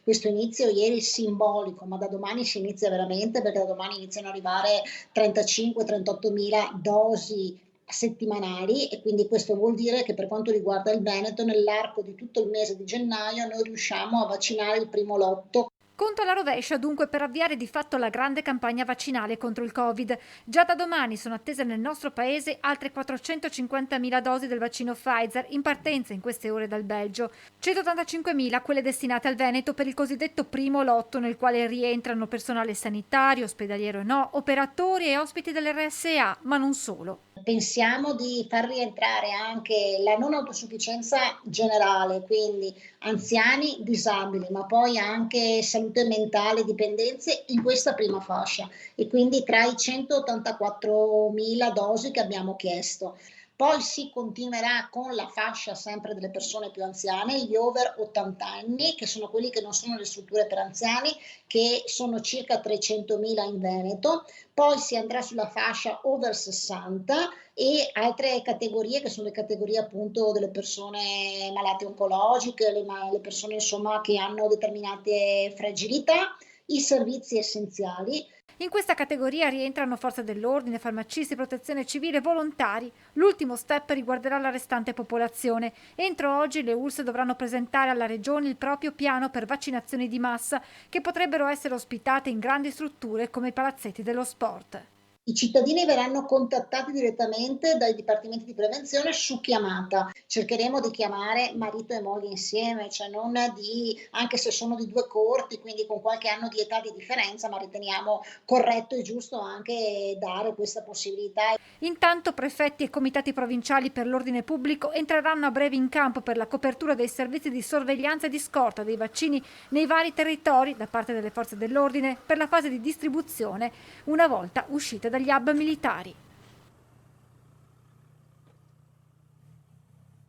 questo inizio ieri simbolico, ma da domani si inizia veramente, perché da domani iniziano ad arrivare 35-38 mila dosi settimanali, e quindi questo vuol dire che per quanto riguarda il Veneto, nell'arco di tutto il mese di gennaio noi riusciamo a vaccinare il primo lotto. Conto alla rovescia dunque per avviare di fatto la grande campagna vaccinale contro il Covid. Già da domani sono attese nel nostro paese altre 450.000 dosi del vaccino Pfizer in partenza in queste ore dal Belgio, 185.000 quelle destinate al Veneto per il cosiddetto primo lotto, nel quale rientrano personale sanitario, ospedaliero e no, operatori e ospiti dell'RSA, ma non solo. Pensiamo di far rientrare anche la non autosufficienza generale, quindi anziani, disabili, ma poi anche salute mentale, dipendenze in questa prima fascia, e quindi tra i 184.000 dosi che abbiamo chiesto. Poi si continuerà con la fascia sempre delle persone più anziane, gli over 80 anni, che sono quelli che non sono nelle strutture per anziani, che sono circa 300.000 in Veneto. Poi si andrà sulla fascia over 60 e altre categorie, che sono le categorie appunto delle persone malate oncologiche, le persone insomma che hanno determinate fragilità, i servizi essenziali. In questa categoria rientrano forze dell'ordine, farmacisti, protezione civile, volontari. L'ultimo step riguarderà la restante popolazione. Entro oggi le ULSS dovranno presentare alla Regione il proprio piano per vaccinazioni di massa, che potrebbero essere ospitate in grandi strutture come i palazzetti dello sport. I cittadini verranno contattati direttamente dai dipartimenti di prevenzione su chiamata. Cercheremo di chiamare marito e moglie insieme, cioè non di, anche se sono di due corti, quindi con qualche anno di età di differenza, ma riteniamo corretto e giusto anche dare questa possibilità. Intanto prefetti e comitati provinciali per l'ordine pubblico entreranno a breve in campo per la copertura dei servizi di sorveglianza e di scorta dei vaccini nei vari territori da parte delle forze dell'ordine per la fase di distribuzione una volta uscite dagli hub militari.